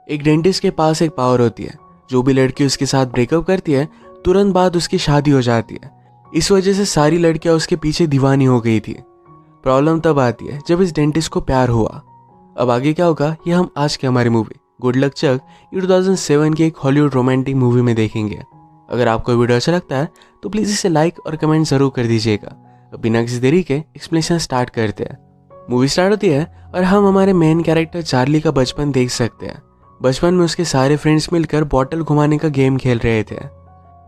एक डेंटिस्ट के पास एक पावर होती है, जो भी लड़की उसके साथ ब्रेकअप करती है तुरंत बाद उसकी शादी हो जाती है। इस वजह से सारी लड़कियां उसके पीछे दीवानी हो गई थी। प्रॉब्लम तब आती है जब इस डेंटिस्ट को प्यार हुआ। अब आगे क्या होगा ये हम आज की हमारी मूवी गुड लक चक ये 2007 की एक हॉलीवुड रोमांटिक मूवी में देखेंगे। अगर आपको वीडियो अच्छा लगता है तो प्लीज़ इसे लाइक और कमेंट जरूर कर दीजिएगा। अब बिना किसी देरी के एक्सप्लेनेशन स्टार्ट करते हैं। मूवी स्टार्ट होती है और हम हमारे मेन कैरेक्टर चार्ली का बचपन देख सकते हैं। बचपन में उसके सारे फ्रेंड्स मिलकर बॉटल घुमाने का गेम खेल रहे थे।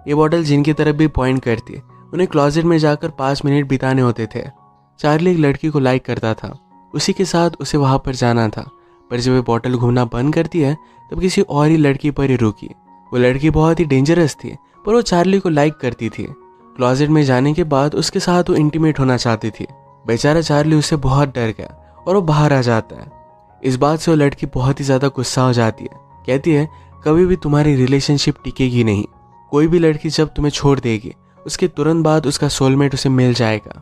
ये बॉटल जिनकी तरफ भी पॉइंट करती उन्हें क्लोजेट में जाकर 5 मिनट बिताने होते थे। चार्ली एक लड़की को लाइक करता था, उसी के साथ उसे वहां पर जाना था, पर जब वो बॉटल घूमना बंद करती है तब किसी और ही लड़की पर ही रुकी। वो लड़की बहुत ही डेंजरस थी पर वो चार्ली को लाइक करती थी। क्लोजेट में जाने के बाद उसके साथ वो इंटीमेट होना चाहती थी। बेचारा चार्ली उससे बहुत डर गया और वो बाहर आ जाता है। इस बात से वो लड़की बहुत ही ज्यादा गुस्सा हो जाती है। कहती है कभी भी तुम्हारी रिलेशनशिप टिकेगी नहीं, कोई भी लड़की जब तुम्हें छोड़ देगी उसके तुरंत बाद उसका सोलमेट उसे मिल जाएगा।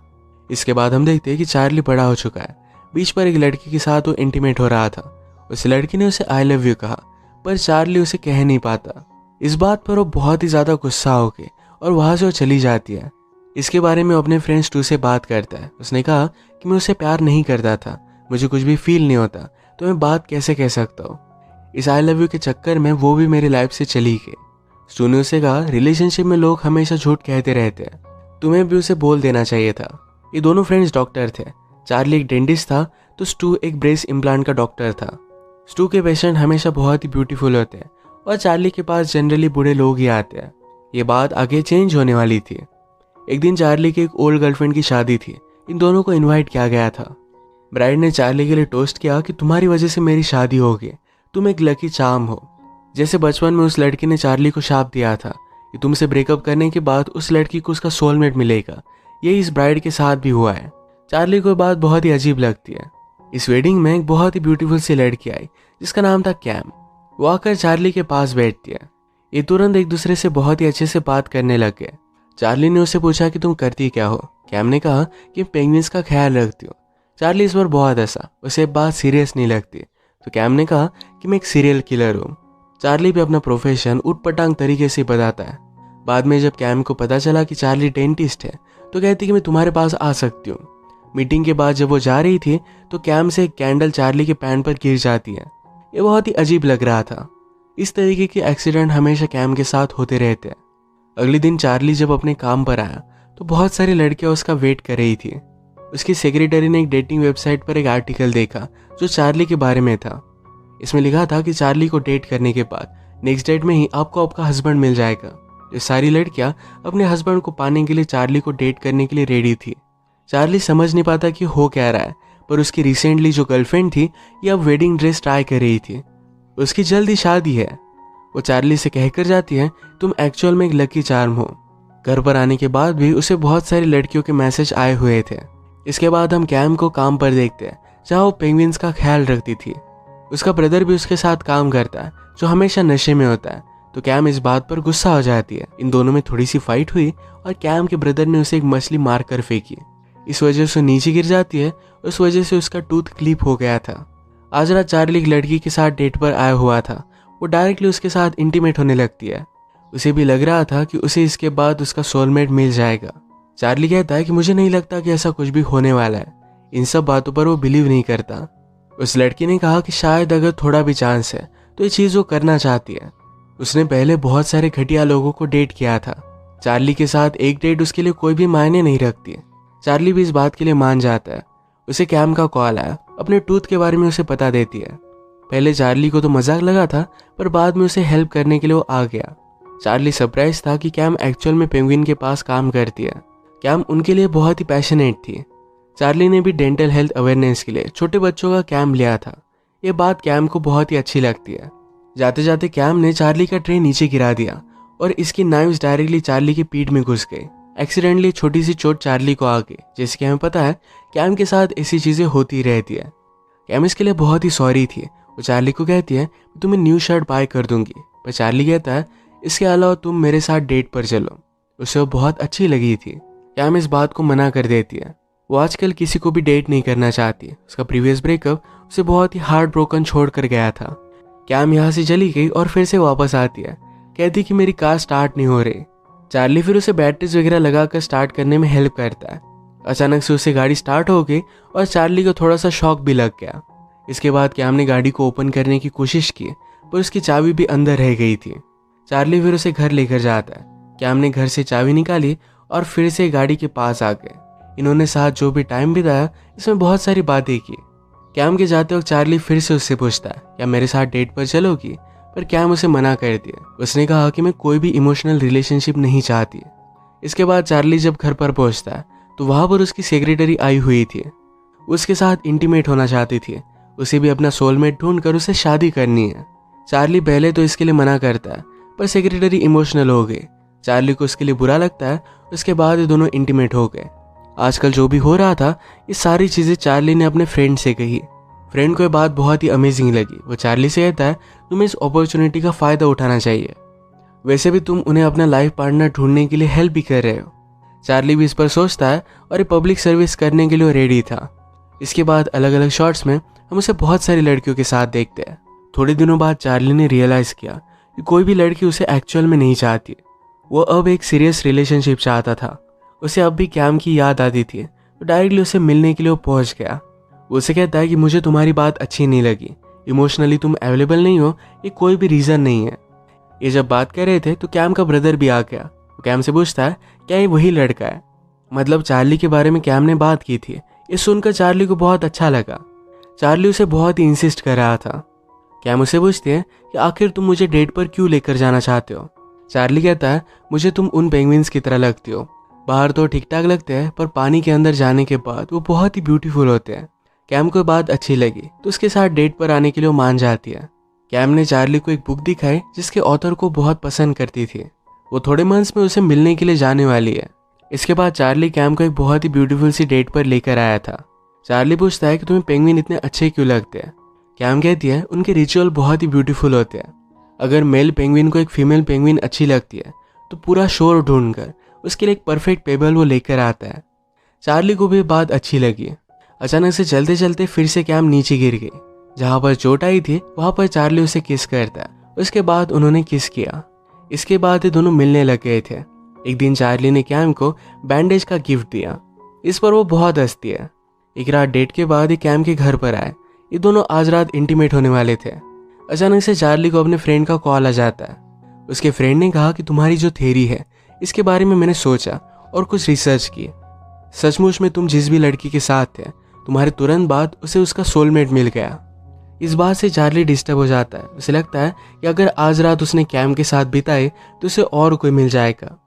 इसके बाद हम देखते हैं कि चार्ली बड़ा हो चुका है। बीच पर एक लड़की के साथ वो इंटीमेट हो रहा था। उस लड़की ने उसे आई लव यू कहा पर चार्ली उसे कह नहीं पाता। इस बात पर वो बहुत ही ज्यादा गुस्सा हो गई और वहां से वो चली जाती है। इसके बारे में अपने फ्रेंड्स टू से बात करता है। उसने कहा कि मैं उसे प्यार नहीं करता था, मुझे कुछ भी फील नहीं होता, तो मैं बात कैसे कह सकता हूँ। इस आई लव यू के चक्कर में वो भी मेरी लाइफ से चली गई। स्टू ने उसे कहा रिलेशनशिप में लोग हमेशा झूठ कहते रहते हैं, तुम्हें भी उसे बोल देना चाहिए था। ये दोनों फ्रेंड्स डॉक्टर थे। चार्ली एक डेंटिस्ट था तो स्टू एक ब्रेस इम्प्लांट का डॉक्टर था। स्टू के पेशेंट हमेशा बहुत ही ब्यूटीफुल होते हैं और चार्ली के पास जनरली बूढ़े लोग ही आते हैं। ये बात आगे चेंज होने वाली थी। एक दिन चार्ली की एक ओल्ड गर्लफ्रेंड की शादी थी। इन दोनों को इनवाइट किया गया था। ब्राइड ने चार्ली के लिए टोस्ट किया कि तुम्हारी वजह से मेरी शादी होगी, तुम एक लकी चार्म हो। जैसे बचपन में उस लड़की ने चार्ली को शाप दिया था कि तुमसे ब्रेकअप करने के बाद उस लड़की को उसका सोलमेट मिलेगा, यही इस ब्राइड के साथ भी हुआ है। चार्ली को बात बहुत ही अजीब लगती है। इस वेडिंग में एक बहुत ही ब्यूटीफुल सी लड़की आई जिसका नाम था कैम। वो आकर चार्ली के पास बैठती है। ये तुरंत एक दूसरे से बहुत ही अच्छे से बात करने लग गए। चार्ली ने उससे पूछा कि तुम करती क्या हो। कैम ने कहा कि पेंगुइन्स का ख्याल रखती हूँ। चार्ली इस पर बहुत हंसा, उसे बात सीरियस नहीं लगती। तो कैम ने कहा कि मैं एक सीरियल किलर हूँ। चार्ली भी अपना प्रोफेशन उटपटांग तरीके से बताता है। बाद में जब कैम को पता चला कि चार्ली डेंटिस्ट है तो कहती कि मैं तुम्हारे पास आ सकती हूँ। मीटिंग के बाद जब वो जा रही थी तो कैम से एक कैंडल चार्ली के पैंट पर गिर जाती है। ये बहुत ही अजीब लग रहा था। इस तरीके के एक्सीडेंट हमेशा कैम के साथ होते रहते हैं। अगले दिन चार्ली जब अपने काम पर आया तो बहुत सारी लड़कियां उसका वेट कर रही थी। उसकी सेक्रेटरी ने एक डेटिंग वेबसाइट पर एक आर्टिकल देखा जो चार्ली के बारे में था। इसमें लिखा था कि चार्ली को डेट करने के बाद नेक्स्ट डेट में ही आपको आपका हस्बैंड मिल जाएगा। ये सारी लड़कियां अपने हस्बैंड को पाने के लिए चार्ली को डेट करने के लिए रेडी थी। चार्ली समझ नहीं पाता कि हो क्या रहा है, पर उसकी रिसेंटली जो गर्लफ्रेंड थी ये अब वेडिंग ड्रेस ट्राई कर रही थी। उसकी जल्दी शादी है। वो चार्ली से कहकर जाती है तुम एक्चुअल में एक लकी चार्म हो। घर पर आने के बाद भी उसे बहुत सारी लड़कियों के मैसेज आए हुए थे। इसके बाद हम कैम को काम पर देखते हैं जहाँ वो पेंगुइन्स का ख्याल रखती थी। उसका ब्रदर भी उसके साथ काम करता है जो हमेशा नशे में होता है। तो कैम इस बात पर गुस्सा हो जाती है। इन दोनों में थोड़ी सी फाइट हुई और कैम के ब्रदर ने उसे एक मछली मार कर फेंकी। इस वजह से नीचे गिर जाती है। उस वजह से उसका टूथ क्लिप हो गया था। आज रात चार्ली एक लड़की के साथ डेट पर आया हुआ था। वो डायरेक्टली उसके साथ इंटीमेट होने लगती है। उसे भी लग रहा था कि उसे इसके बाद उसका सोलमेट मिल जाएगा। चार्ली कहता है कि मुझे नहीं लगता कि ऐसा कुछ भी होने वाला है। इन सब बातों पर वो बिलीव नहीं करता। उस लड़की ने कहा कि शायद अगर थोड़ा भी चांस है तो ये चीज़ वो करना चाहती है। उसने पहले बहुत सारे घटिया लोगों को डेट किया था। चार्ली के साथ एक डेट उसके लिए कोई भी मायने नहीं रखती। चार्ली भी इस बात के लिए मान जाता है। उसे कैम का कॉल आया। अपने टूथ के बारे में उसे बता देती है। पहले चार्ली को तो मजाक लगा था पर बाद में उसे हेल्प करने के लिए वो आ गया। चार्ली सरप्राइज था कि कैम एक्चुअल में पेंगुइन के पास काम करती है। कैम उनके लिए बहुत ही पैशनेट थी। चार्ली ने भी डेंटल हेल्थ अवेयरनेस के लिए छोटे बच्चों का कैम्प लिया था। ये बात कैम को बहुत ही अच्छी लगती है। जाते जाते कैम ने चार्ली का ट्रे नीचे गिरा दिया और इसकी नाइव्स डायरेक्टली चार्ली की पीठ में घुस गई। एक्सीडेंटली छोटी सी चोट चार्ली को आ गई। जैसे कि हमें पता है कैम के साथ ऐसी चीजें होती रहती है। कैम इसके लिए बहुत ही सॉरी थी। वो चार्ली को कहती है तुम्हें न्यू शर्ट बाय कर दूंगी, पर चार्ली कहता है इसके अलावा तुम मेरे साथ डेट पर चलो। उसे वो बहुत अच्छी लगी थी। कैम इस बात को मना कर देती है। वो आजकल किसी को भी डेट नहीं करना चाहती। उसका प्रीवियस ब्रेकअप उसे बहुत ही हार्ट ब्रोकन छोड़ कर गया था। कैम यहाँ से चली गई और फिर से वापस आती है, कहती कि मेरी कार स्टार्ट नहीं हो रही। चार्ली फिर उसे बैटरीज वगैरह लगाकर स्टार्ट करने में हेल्प करता है। अचानक से उससे गाड़ी स्टार्ट हो गई और चार्ली को थोड़ा सा शॉक भी लग गया। इसके बाद कैम ने गाड़ी को ओपन करने की कोशिश की, पर उसकी चाबी भी अंदर रह गई थी। चार्ली फिर उसे घर लेकर जाता है। कैम ने घर से चाबी निकाली और फिर से गाड़ी के पास आ गए। इन्होंने साथ जो भी टाइम बिताया, इसमें बहुत सारी बातें की। कैम के जाते वक्त चार्ली फिर से उससे पूछता है, क्या मेरे साथ डेट पर चलोगी? पर कैम उसे मना कर दिया। उसने कहा कि मैं कोई भी इमोशनल रिलेशनशिप नहीं चाहती। इसके बाद चार्ली जब घर पर पहुंचता है तो वहां पर उसकी सेक्रेटरी आई हुई थी। उसके साथ इंटीमेट होना चाहती थी। उसे भी अपना सोलमेट ढूंढकर उसे शादी करनी है। चार्ली पहले तो इसके लिए मना करता है, पर सेक्रेटरी इमोशनल हो गई। चार्ली को उसके लिए बुरा लगता है। उसके बाद ये दोनों इंटीमेट हो गए। आजकल जो भी हो रहा था, ये सारी चीज़ें चार्ली ने अपने फ्रेंड से कही। फ्रेंड को ये बात बहुत ही अमेजिंग लगी। वो चार्ली से कहता है, तुम्हें इस अपॉर्चुनिटी का फ़ायदा उठाना चाहिए। वैसे भी तुम उन्हें अपना लाइफ पार्टनर ढूंढने के लिए हेल्प भी कर रहे हो। चार्ली भी इस पर सोचता है और ये पब्लिक सर्विस करने के लिए रेडी था। इसके बाद अलग अलग शॉट्स में हम उसे बहुत सारी लड़कियों के साथ देखते हैं। थोड़े दिनों बाद चार्ली ने रियलाइज़ किया कि कोई भी लड़की उसे एक्चुअल में नहीं चाहती। वो अब एक सीरियस रिलेशनशिप चाहता था। उसे अब भी कैम की याद आती थी, तो डायरेक्टली उसे मिलने के लिए वो पहुंच गया। वो उसे कहता है कि मुझे तुम्हारी बात अच्छी नहीं लगी, इमोशनली तुम अवेलेबल नहीं हो, ये कोई भी रीज़न नहीं है। ये जब बात कर रहे थे तो कैम का ब्रदर भी आ गया। वो कैम से पूछता है, क्या ये वही लड़का है? मतलब चार्ली के बारे में कैम ने बात की थी। ये सुनकर चार्ली को बहुत अच्छा लगा। चार्ली उसे बहुत ही इंसिस्ट कर रहा था। कैम उसे पूछते हैं कि आखिर तुम मुझे डेट पर क्यों लेकर जाना चाहते हो? चार्ली कहता है, मुझे तुम उन पेंगुइन्स की तरह लगती हो। बाहर तो ठीक ठाक लगते हैं, पर पानी के अंदर जाने के बाद वो बहुत ही ब्यूटीफुल होते हैं। कैम को बात अच्छी लगी तो उसके साथ डेट पर आने के लिए वो मान जाती है। कैम ने चार्ली को एक बुक दिखाई जिसके ऑथर को बहुत पसंद करती थी। वो थोड़े मंथ्स में उसे मिलने के लिए जाने वाली है। इसके बाद चार्ली कैम को एक बहुत ही ब्यूटीफुल सी डेट पर लेकर आया था। चार्ली पूछता है कि तुम्हें पेंगुइन इतने अच्छे क्यों लगते हैं? कैम कहती है, उनके रिचुअल बहुत ही ब्यूटीफुल होते हैं। अगर मेल पेंगुइन को एक फीमेल पेंगुइन अच्छी लगती है तो पूरा शोर ढूंढकर उसके लिए एक परफेक्ट पेबल वो लेकर आता है। चार्ली को भी बात अच्छी लगी। अचानक से चलते चलते फिर से कैम नीचे गिर गई। जहाँ पर चोट आई थी वहाँ पर चार्ली उसे किस करता है। उसके बाद उन्होंने किस किया। इसके बाद ये दोनों मिलने लग गए थे। एक दिन चार्ली ने कैम को बैंडेज का गिफ्ट दिया। इस पर वो बहुत हंसती है। एक रात डेट के बाद ये कैम के घर पर आए। ये दोनों आज रात इंटीमेट होने वाले थे। अचानक से चार्ली को अपने फ्रेंड का कॉल आ जाता है। उसके फ्रेंड ने कहा कि तुम्हारी जो थ्योरी है इसके बारे में मैंने सोचा और कुछ रिसर्च की। सचमुच में तुम जिस भी लड़की के साथ थे, तुम्हारे तुरंत बाद उसे उसका सोलमेट मिल गया। इस बात से चार्ली डिस्टर्ब हो जाता है। उसे लगता है कि अगर आज रात उसने कैम के साथ बिताई तो उसे और कोई मिल जाएगा।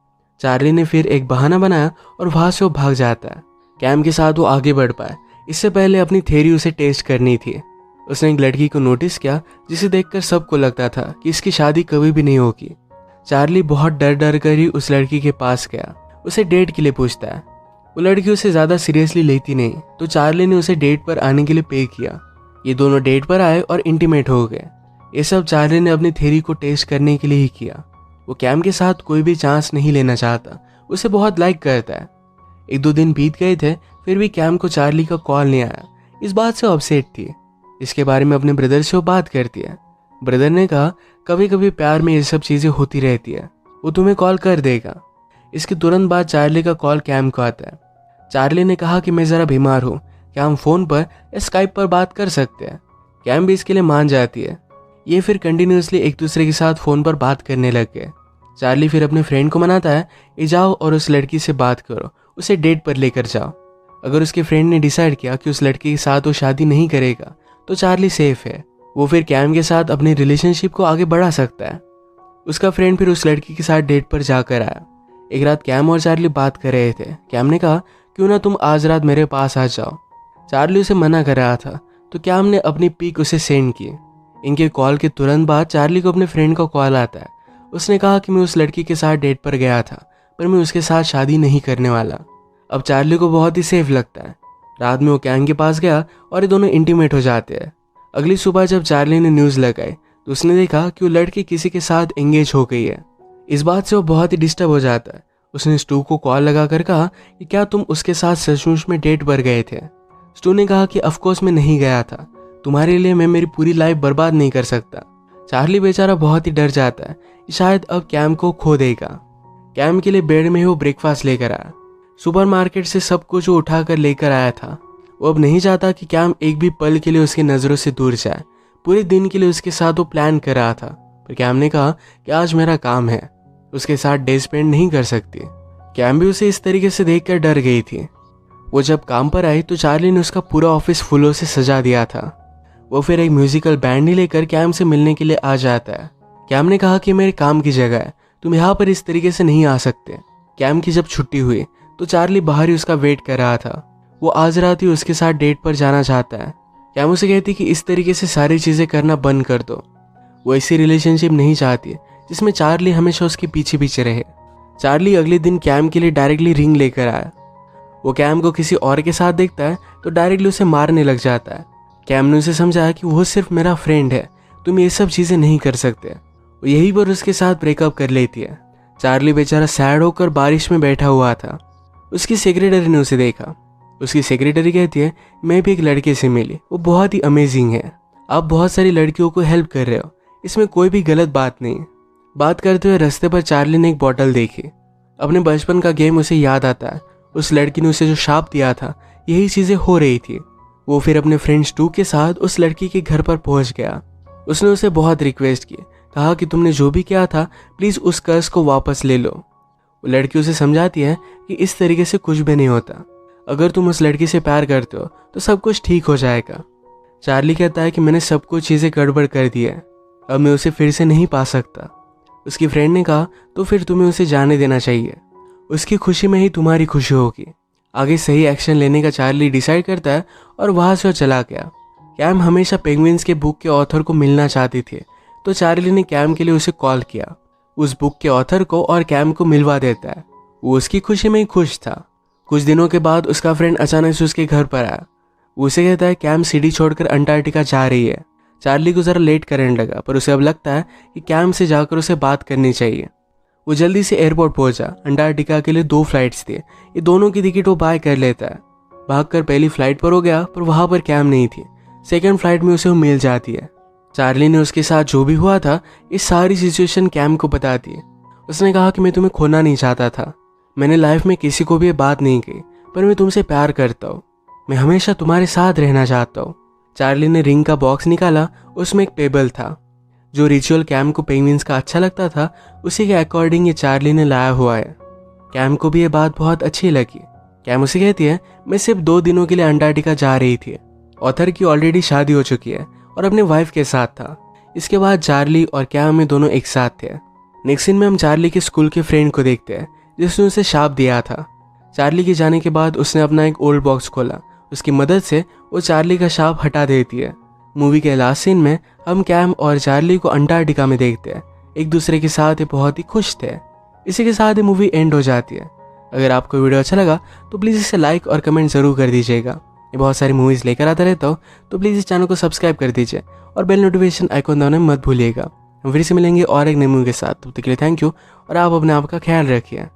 चार्ली ने फिर एक बहाना बनाया और वहां से वो भाग जाता है। कैम के साथ वो आगे बढ़ पाए, इससे पहले अपनी थ्योरी उसे टेस्ट करनी थी। उसने एक लड़की को नोटिस किया जिसे देखकर सबको लगता था कि इसकी शादी कभी भी नहीं होगी। चार्ली बहुत डर डर कर ही उस लड़की के पास गया। उसे डेट के लिए पूछता है। वो लड़की उसे ज़्यादा सीरियसली लेती नहीं, तो चार्ली ने उसे डेट पर आने के लिए पे किया। ये दोनों डेट पर आए और इंटीमेट हो गए। ये सब चार्ली ने अपनी थ्योरी को टेस्ट करने के लिए ही किया। वो कैम के साथ कोई भी चांस नहीं लेना चाहता, उसे बहुत लाइक करता है। एक दो दिन बीत गए थे, फिर भी कैम को चार्ली का कॉल नहीं आया। इस बात से अपसेट थी। इसके बारे में अपने ब्रदर से वो बात करती है। ब्रदर ने कहा, कभी कभी प्यार में ये सब चीज़ें होती रहती है, वो तुम्हें कॉल कर देगा। इसके तुरंत बाद चार्ली का कॉल कैम को आता है। चार्ली ने कहा कि मैं ज़रा बीमार हूँ, क्या हम फ़ोन पर या स्काइप पर बात कर सकते हैं? कैम भी इसके लिए मान जाती है। ये फिर कंटिन्यूसली एक दूसरे के साथ फ़ोन पर बात करने लग गए। चार्ली फिर अपने फ्रेंड को मनाता है, ये जाओ और उस लड़की से बात करो, उसे डेट पर लेकर जाओ। अगर उसके फ्रेंड ने डिसाइड किया कि उस लड़की के साथ वो शादी नहीं करेगा तो चार्ली सेफ है। वो फिर कैम के साथ अपनी रिलेशनशिप को आगे बढ़ा सकता है। उसका फ्रेंड फिर उस लड़की के साथ डेट पर जाकर आया। एक रात कैम और चार्ली बात कर रहे थे। कैम ने कहा, क्यों ना तुम आज रात मेरे पास आ जाओ। चार्ली उसे मना कर रहा था, तो कैम ने अपनी पिक उसे सेंड की। इनके कॉल के तुरंत बाद चार्ली को अपने फ्रेंड का कॉल आता है। उसने कहा कि मैं उस लड़की के साथ डेट पर गया था, पर मैं उसके साथ शादी नहीं करने वाला। अब चार्ली को बहुत ही सेफ लगता है। रात में वो कैम के पास गया और ये दोनों इंटीमेट हो जाते हैं। अगली सुबह जब चार्ली ने न्यूज़ लगाई तो उसने देखा कि वो लड़की किसी के साथ एंगेज हो गई है। इस बात से वो बहुत ही डिस्टर्ब हो जाता है। उसने स्टू को कॉल लगाकर कहा कि क्या तुम उसके साथ सचमुच में डेट पर गए थे? स्टू ने कहा कि ऑफकोर्स मैं नहीं गया था, तुम्हारे लिए मैं मेरी पूरी लाइफ बर्बाद नहीं कर सकता। चार्ली बेचारा बहुत ही डर जाता है कि शायद अब कैम को खो देगा। कैम के लिए बेड में ही वो ब्रेकफास्ट लेकर आया। सुपरमार्केट से सब कुछ वो उठा कर लेकर आया था। वो अब नहीं चाहता कि कैम एक भी पल के लिए उसकी नज़रों से दूर जाए। पूरे दिन के लिए उसके साथ वो प्लान कर रहा था, पर कैम ने कहा कि आज मेरा काम है, उसके साथ डे स्पेंड नहीं कर सकती। कैम भी उसे इस तरीके से देखकर डर गई थी। वो जब काम पर आई तो चार्ली ने उसका पूरा ऑफिस फूलों से सजा दिया था। वो फिर एक म्यूजिकल बैंड ही लेकर कैम से मिलने के लिए आ जाता है। कैम ने कहा कि मेरे काम की जगह है, तुम यहाँ पर इस तरीके से नहीं आ सकते। कैम की जब छुट्टी हुई तो चार्ली बाहर ही उसका वेट कर रहा था। वो आज रात ही उसके साथ डेट पर जाना चाहता है। कैम उसे कहती कि इस तरीके से सारी चीज़ें करना बंद कर दो। वो ऐसी रिलेशनशिप नहीं चाहती जिसमें चार्ली हमेशा उसके पीछे पीछे रहे। चार्ली अगले दिन कैम के लिए डायरेक्टली रिंग लेकर आया। वो कैम को किसी और के साथ देखता है तो डायरेक्टली उसे मारने लग जाता है। कैम ने उसे समझाया कि वो सिर्फ मेरा फ्रेंड है, तुम ये सब चीज़ें नहीं कर सकते। वो यही पर उसके साथ ब्रेकअप कर लेती है। चार्ली बेचारा सैड होकर बारिश में बैठा हुआ था। उसकी सेक्रेटरी ने उसे देखा। उसकी सेक्रेटरी कहती है, मैं भी एक लड़के से मिली, वो बहुत ही अमेजिंग है, आप बहुत सारी लड़कियों को हेल्प कर रहे हो, इसमें कोई भी गलत बात नहीं। बात करते हुए रास्ते पर चार्ली ने एक बॉटल देखी। अपने बचपन का गेम उसे याद आता है। उस लड़की ने उसे जो शाप दिया था, यही चीज़ें हो रही थी। वो फिर अपने फ्रेंड्स 2 के साथ उस लड़की के घर पर पहुंच गया। उसने उसे बहुत रिक्वेस्ट की, कहा कि तुमने जो भी किया था प्लीज़ उस कर्ज को वापस ले लो। वो लड़की उसे समझाती है कि इस तरीके से कुछ भी नहीं होता, अगर तुम उस लड़की से प्यार करते हो तो सब कुछ ठीक हो जाएगा। चार्ली कहता है कि मैंने सब कुछ चीज़ें गड़बड़ कर दी है, अब मैं उसे फिर से नहीं पा सकता। उसकी फ्रेंड ने कहा तो फिर तुम्हें उसे जाने देना चाहिए, उसकी खुशी में ही तुम्हारी खुशी होगी। आगे सही एक्शन लेने का चार्ली डिसाइड करता है और वहाँ से वो चला गया। कैम हमेशा पेंगुइन्स के बुक के ऑथर को मिलना चाहती थी, तो चार्ली ने कैम के लिए उसे कॉल किया। उस बुक के ऑथर को और कैम को मिलवा देता है। वो उसकी खुशी में ही खुश था। कुछ दिनों के बाद उसका फ्रेंड अचानक से उसके घर पर आया। वो उसे कहता है कैम सिटी छोड़कर अंटार्कटिका जा रही है। चार्ली को ज़रा लेट करने लगा, पर उसे अब लगता है कि कैम से जाकर उसे बात करनी चाहिए। वो जल्दी से एयरपोर्ट पहुंचा। अंटार्कटिका के लिए 2 फ्लाइट्स थे, ये दोनों की टिकट वो बाय कर लेता है। भागकर पहली फ्लाइट पर हो गया, पर वहाँ पर कैम नहीं थी। सेकेंड फ्लाइट में उसे वो मिल जाती है। चार्ली ने उसके साथ जो भी हुआ था इस सारी सिचुएशन कैम को बता दी। उसने कहा कि मैं तुम्हें खोना नहीं चाहता था, मैंने लाइफ में किसी को भी ये बात नहीं की, पर मैं तुमसे प्यार करता हूँ, मैं हमेशा तुम्हारे साथ रहना चाहता हूँ। चार्ली ने रिंग का बॉक्स निकाला, उसमें एक पेबल था। जो रिचुअल कैम को पेंगुइन्स का अच्छा लगता था, उसी के अकॉर्डिंग ये चार्ली ने लाया हुआ है। कैम को भी ये बात बहुत अच्छी लगी। कैम उसे कहती है, मैं सिर्फ 2 दिनों के लिए अंटार्कटिका जा रही थी। ऑथर की ऑलरेडी शादी हो चुकी है और अपने वाइफ के साथ था। इसके बाद चार्ली और कैम में दोनों एक साथ थे। नेक्स्ट सीन में हम चार्ली के स्कूल के फ्रेंड को देखते हैं जिसने उसे शाप दिया था। चार्ली के जाने के बाद उसने अपना एक ओल्ड बॉक्स खोला। उसकी मदद से वो चार्ली का शाप हटा देती है। मूवी के लास्ट सीन में हम कैम और चार्ली को अंटार्कटिका में देखते हैं। एक दूसरे के साथ ये बहुत ही खुश थे। इसी के साथ ये मूवी एंड हो जाती है। अगर आपको वीडियो अच्छा लगा तो प्लीज़ इसे लाइक और कमेंट ज़रूर कर दीजिएगा। ये बहुत सारी मूवीज़ लेकर आता रहता हूँ, तो प्लीज़ इस चैनल को सब्सक्राइब कर दीजिए और बेल नोटिफिकेशन आइकॉन दबाना मत भूलिएगा। हम फिर से मिलेंगे और एक नई मूवी के साथ। तब तक के लिए थैंक यू और आप अपने आप का ख्याल रखिए।